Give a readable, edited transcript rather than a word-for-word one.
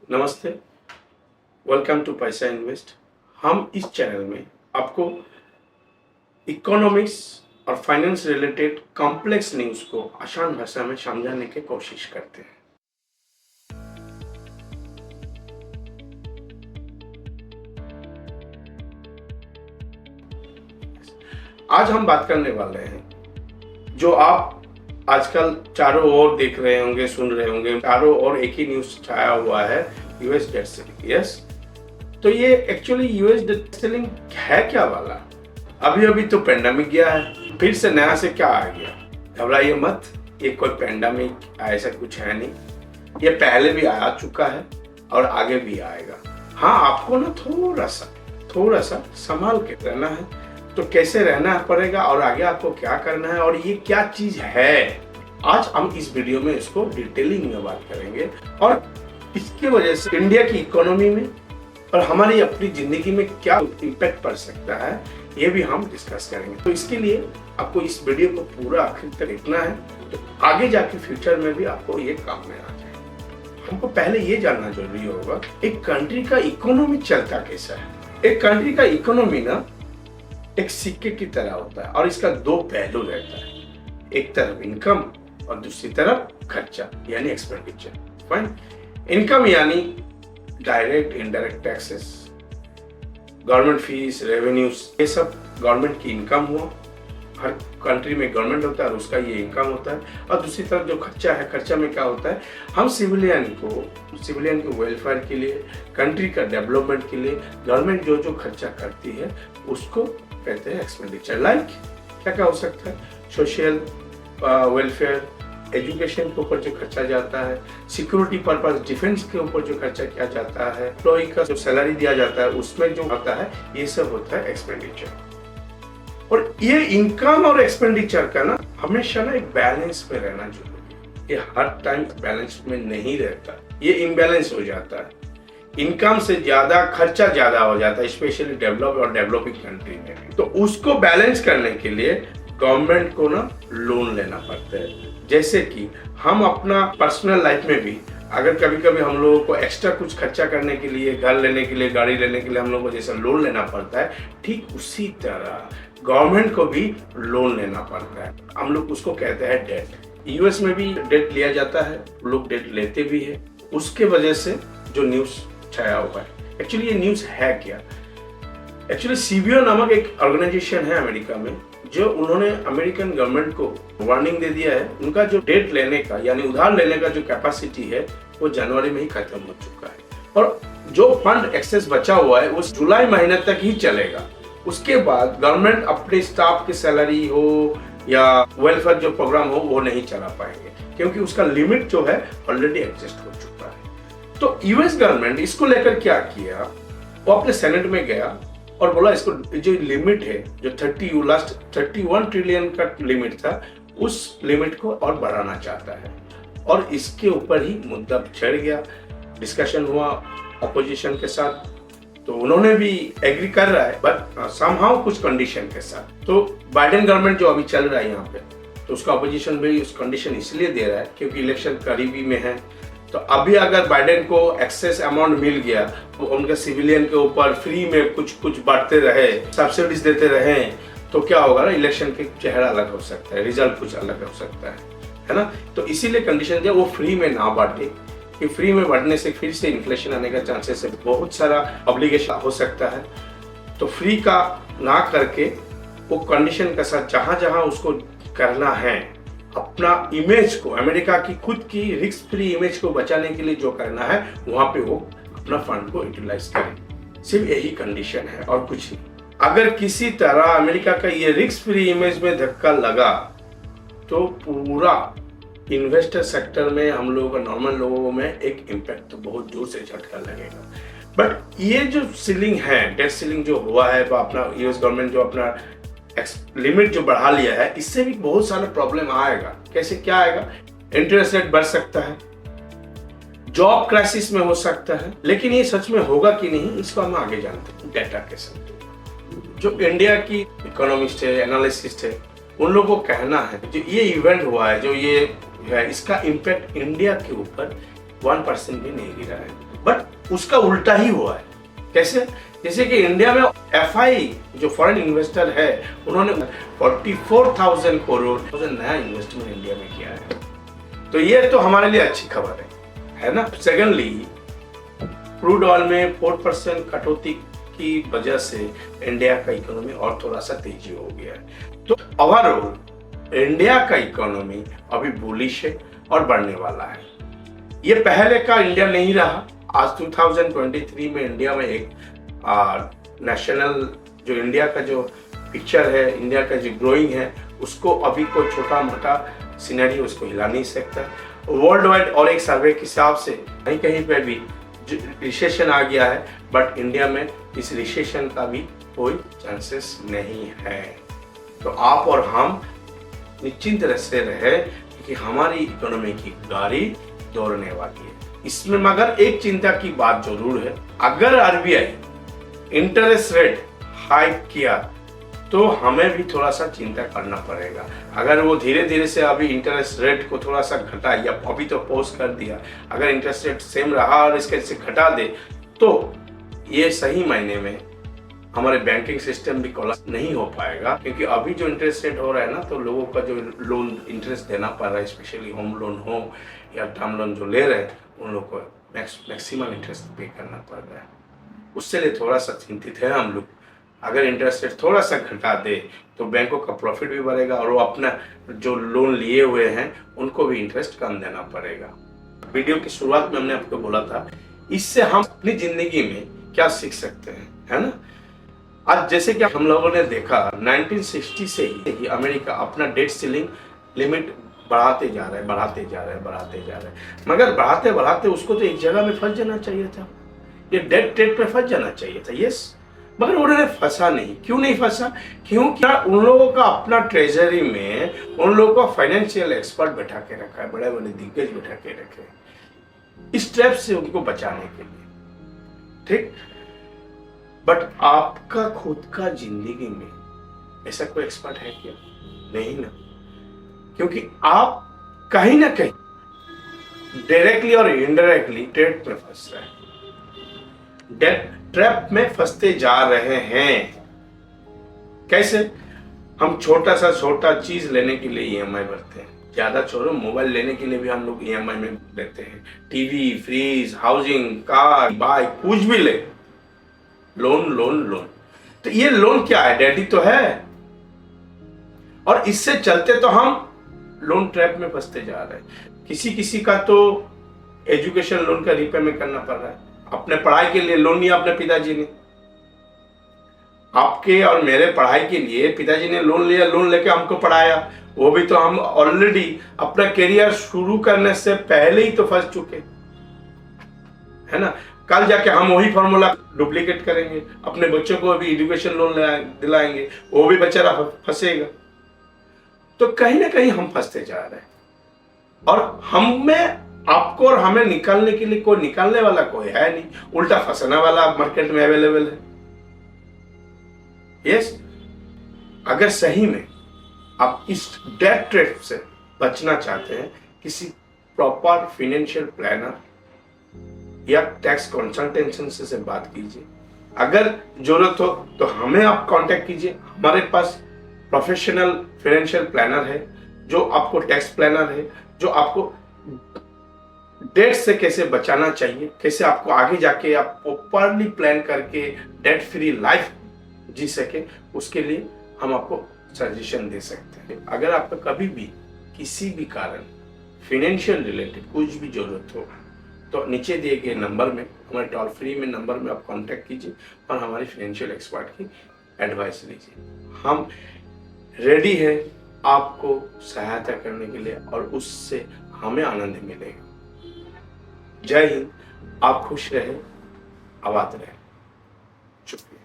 नमस्ते, welcome to पैसा invest. हम इस चैनल में आपको इकोनॉमिक्स और फाइनेंस रिलेटेड कॉम्प्लेक्स न्यूज़ को आसान भाषा में समझाने की कोशिश करते हैं। आज हम बात करने वाले हैं जो आप आजकल चारों ओर देख रहे होंगे, सुन रहे होंगे, चारों ओर एक ही न्यूज़ छाया हुआ है, यूएस डेट सेलिंग। यस, तो ये एक्चुअली यूएस डेट सेलिंग है क्या वाला? अभी तो पेंडेमिक गया है, फिर से नया से क्या आ गया? घबराइए मत, ये कोई पेंडेमिक ऐसा कुछ है नहीं। ये पहले भी आ चुका है और आगे भी आएगा। हाँ, आपको ना थोड़ा सा संभाल के रहना है। तो कैसे रहना पड़ेगा और आगे आपको क्या करना है और ये क्या चीज है, आज हम इस वीडियो में इसको डिटेलिंग में बात करेंगे और इसकी वजह से इंडिया की इकोनॉमी में और हमारी अपनी जिंदगी में क्या इम्पैक्ट पड़ सकता है, ये भी हम डिस्कस करेंगे। तो इसके लिए आपको इस वीडियो को पूरा आखिर तक देखना है, तो आगे जाके फ्यूचर में भी आपको ये काम में आ जाए। हमको पहले ये जानना जरूरी होगा, एक कंट्री का इकोनॉमी चलता कैसा है। एक कंट्री का इकोनॉमी ना एक सिक्के की तरह होता है और इसका दो पहलू रहता है, एक तरफ इनकम और दूसरी तरफ खर्चा यानी एक्सपेंडिचर। फाइन, इनकम यानी direct indirect taxes, government fees, revenues, ये सब गवर्नमेंट की इनकम हुआ। हर कंट्री में गवर्नमेंट होता है और उसका ये इनकम होता है। और दूसरी तरफ जो खर्चा है, खर्चा में क्या होता है, हम सिविलियन के वेलफेयर के लिए, कंट्री का डेवलपमेंट के लिए गवर्नमेंट जो खर्चा करती है उसको कहते हैं एक्सपेंडिचर। लाइक क्या हो सकता है, सोशल वेलफेयर, एजुकेशन के ऊपर जो खर्चा जाता है, सिक्योरिटी पर्पस, डिफेंस के ऊपर जो खर्चा किया जाता है, एम्प्लॉय का जो सैलरी दिया जाता है उसमें जो होता है, ये सब होता है एक्सपेंडिचर। और ये इनकम और एक्सपेंडिचर का ना हमेशा ना एक बैलेंस में रहना जरूरी है। ये हर टाइम बैलेंस में नहीं रहता, ये इम्बैलेंस हो जाता है। इनकम से ज्यादा खर्चा ज्यादा हो जाता है, स्पेशली डेवलप और डेवलपिंग कंट्री में। तो उसको बैलेंस करने के लिए गवर्नमेंट को ना लोन लेना पड़ता है। जैसे कि हम अपना पर्सनल लाइफ में भी अगर कभी कभी हम लोगों को एक्स्ट्रा कुछ खर्चा करने के लिए, घर लेने के लिए, गाड़ी लेने के लिए हम लोगों को जैसा लोन लेना पड़ता है, ठीक उसी तरह गवर्नमेंट को भी लोन लेना पड़ता है। हम लोग उसको कहते हैं डेट। यूएस में भी डेट लिया जाता है, लोग डेट लेते भी है। उसके वजह से जो न्यूज़ छाया हुआ है, एक्चुअली ये न्यूज़ है क्या? एक्चुअली सीबीओ नामक एक ऑर्गेनाइजेशन है अमेरिका में, जो उन्होंने अमेरिकन गवर्नमेंट को वार्निंग दे दिया है। उनका जो डेट लेने का यानी उधार लेने का जो कैपेसिटी है वो जनवरी में ही खत्म हो चुका है और जो फंड एक्सेस बचा हुआ है वो जुलाई महीने तक ही चलेगा। उसके बाद गवर्नमेंट अपने स्टाफ की सैलरी हो या वेलफेयर जो प्रोग्राम हो वो नहीं चला पाएंगे, क्योंकि उसका लिमिट जो है ऑलरेडी एडजस्ट हो चुका है। तो यूएस गवर्नमेंट इसको लेकर क्या किया, वो अपने सेनेट में गया और बोला इसको जो लिमिट है, जो 31 ट्रिलियन का लिमिट था, उस लिमिट को और बढ़ाना चाहता है। और इसके ऊपर ही मुद्दा छिड़ गया, डिस्कशन हुआ अपोजिशन के साथ, तो उन्होंने भी एग्री कर रहा है, बट समहाउ कुछ कंडीशन के साथ। तो बाइडेन गवर्नमेंट जो अभी चल रहा है यहाँ पे, तो उसका अपोजिशन भी उस कंडीशन इसलिए दे रहा है क्योंकि इलेक्शन करीबी में है। तो अभी अगर बाइडेन को एक्सेस अमाउंट मिल गया तो उनके सिविलियन के ऊपर फ्री में कुछ बांटते रहे, सब्सिडीज देते रहे, तो क्या होगा ना, इलेक्शन के चेहरा अलग हो सकता है, रिजल्ट कुछ अलग हो सकता है ना। तो इसीलिए कंडीशन जो वो फ्री में ना बांटे, कि फ्री में बांटने से फिर से इन्फ्लेशन आने का चांसेस है, बहुत सारा ऑब्लिगेशन हो सकता है। तो फ्री का ना करके वो कंडीशन के साथ जहां उसको करना है, अपना इमेज को, अमेरिका की खुद की रिस्क फ्री इमेज को बचाने के लिए जो करना है, वहां पे वो अपना फंड को यूटिलाइज करें। सिर्फ यही कंडीशन है और कुछ नहीं। अगर किसी तरह अमेरिका का ये रिस्क फ्री इमेज में धक्का लगा तो पूरा इन्वेस्टर सेक्टर में, हम लोगों का, नॉर्मल लोगों में एक इम्पैक्ट तो बहुत जोर से झटका लगेगा। बट ये जो सीलिंग है, डेट सीलिंग जो हुआ है, अपना यूएस गवर्नमेंट जो अपना लिमिट जो बढ़ा लिया है, इससे भी बहुत सारा प्रॉब्लम आएगा। कैसे क्या आएगा? इंटरेस्ट रेट बढ़ सकता है, जॉब क्राइसिस में हो सकता है। लेकिन ये सच में होगा कि नहीं, इसको हम आगे जानते हैं डेटा के साथ। जो इंडिया की इकोनॉमिस्ट है, एनालिसिस्ट है, उन लोगों को कहना है जो ये इवेंट हुआ है, जो ये है, इसका इम्पैक्ट इंडिया के ऊपर 1% भी नहीं गिरा है। बट उसका उल्टा ही हुआ है। कैसे? जैसे कि इंडिया में एफआई जो फॉरेन इन्वेस्टर है उन्होंने 44,000 करोड़ नया इन्वेस्टमेंट इंडिया में किया है। तो ये तो हमारे लिए अच्छी खबर है ना। सेकेंडली, क्रूड ऑयल में 4% कटौती की वजह से इंडिया का इकोनॉमी और थोड़ा सा तेजी हो गया है। तो ओवरऑल इंडिया का इकोनॉमी अभी बुलिश है और बढ़ने वाला है। ये पहले का इंडिया नहीं रहा। आज 2023 में इंडिया में एक नेशनल जो इंडिया का जो पिक्चर है, इंडिया का जो ग्रोइंग है, उसको अभी कोई छोटा मोटा सिनेरियो उसको हिला नहीं सकता। वर्ल्ड वाइड और एक सर्वे के हिसाब से कहीं कहीं पे भी रिसेशन आ गया है, बट इंडिया में इस रिसेशन का भी कोई चांसेस नहीं है। तो आप और हम निश्चिंत से रहे कि हमारी इकोनॉमी की गाड़ी दौड़ने वाली है। इसमें मगर एक चिंता की बात जरूर है, अगर आरबीआई इंटरेस्ट रेट हाइक किया तो हमें भी थोड़ा सा चिंता करना पड़ेगा। अगर वो धीरे धीरे से अभी इंटरेस्ट रेट को थोड़ा सा घटा, या अभी तो पॉज कर दिया, अगर इंटरेस्ट रेट सेम रहा और इसके से घटा दे तो ये सही मायने में हमारे बैंकिंग सिस्टम भी कोलैप्स नहीं हो पाएगा। क्योंकि अभी जो इंटरेस्ट रेट हो रहा है ना, तो लोगों का जो लोन इंटरेस्ट देना पड़ रहा है, स्पेशली होम लोन हो या टर्म लोन जो ले रहे हैं, उन लोगों को मैक्सिमम इंटरेस्ट पे करना पड़ रहा है। उससे लिए थोड़ा सा चिंतित है हम लोग। अगर इंटरेस्ट रेट थोड़ा सा घटा दे तो बैंकों का प्रॉफिट भी बढ़ेगा और वो अपना जो लोन लिए हुए हैं उनको भी इंटरेस्ट कम देना पड़ेगा। वीडियो की शुरुआत में हमने आपको बोला था, इससे हम अपनी जिंदगी में क्या सीख सकते हैं, है ना। आज जैसे कि हम लोगों ने देखा 1960 से ही अमेरिका अपना डेट सीलिंग लिमिट बढ़ाते जा रहे हैं, मगर बढ़ाते बढ़ाते उसको तो एक जगह में फंस जाना चाहिए था, ये डेट रेट पे फंस जाना चाहिए था। यस, मगर उन्होंने फंसा नहीं। क्यों नहीं फंसा? क्योंकि उन लोगों का अपना ट्रेजरी में उन लोगों को फाइनेंशियल एक्सपर्ट बैठा के रखा है, बड़े बड़े दिग्गज बैठा के रखे इस ट्रैप से उनको बचाने के लिए, ठीक। बट आपका खुद का जिंदगी में ऐसा कोई एक्सपर्ट है क्या? नहीं ना। क्योंकि आप कहीं ना कहीं डायरेक्टली और इनडायरेक्टली ट्रैप में फंस रहे हैं, ट्रैप में फंसते जा रहे हैं। कैसे? हम छोटा सा छोटा चीज लेने के लिए ईएमआई भरते हैं, ज्यादा छोड़ो मोबाइल लेने के लिए भी हम लोग ईएमआई में लेते हैं। TV, fridge, housing, car, bike, कुछ भी ले लोन लोन लोन। तो ये लोन क्या है? डैडी तो है, और इससे चलते तो हम लोन ट्रैप में फंसते जा रहे हैं। किसी का तो एजुकेशन लोन का रीपेमेंट करना पड़ रहा है, अपने पढ़ाई के लिए लोन लिया अपने पिताजी ने, आपके और मेरे पढ़ाई के लिए पिताजी ने लोन लिया, लोन लेके हमको पढ़ाया। वो भी तो हम ऑलरेडी अपना करियर शुरू करने से पहले ही तो फंस चुके, है ना। कल जाके हम वही फॉर्मूला डुप्लीकेट करेंगे, अपने बच्चों को भी एजुकेशन लोन दिलाएंगे, वो भी बेचारा फंसेगा। तो कहीं ना कहीं हम फंसते जा रहे हैं, और हमें आपको और हमें निकालने के लिए कोई निकालने वाला कोई है नहीं, उल्टा फंसने वाला मार्केट में अवेलेबल है। यस, अगर सही में आप इस डेट ट्रैप से बचना चाहते हैं, किसी प्रॉपर फाइनेंशियल प्लानर या टैक्स कंसल्टेंट से बात कीजिए। अगर जरूरत हो तो हमें आप कांटेक्ट कीजिए। हमारे पास प्रोफेशनल फाइनेंशियल प्लानर है, जो आपको टैक्स प्लानर है, जो आपको डेट से कैसे बचाना चाहिए, कैसे आपको आगे जाके आप प्रॉपर्ली प्लान करके डेट फ्री लाइफ जी सके, उसके लिए हम आपको सजेशन दे सकते हैं। अगर आपको कभी भी किसी भी कारण फाइनेंशियल रिलेटेड कुछ भी जरूरत हो तो नीचे दिए गए नंबर में, हमारे टोल फ्री में नंबर में आप कांटेक्ट कीजिए और हमारी फाइनेंशियल एक्सपर्ट की एडवाइस लीजिए। हम रेडी हैं आपको सहायता करने के लिए, और उससे हमें आनंद मिलेगा। जय हिंद। आप खुश रहे, आबाद रहे। शुक्रिया।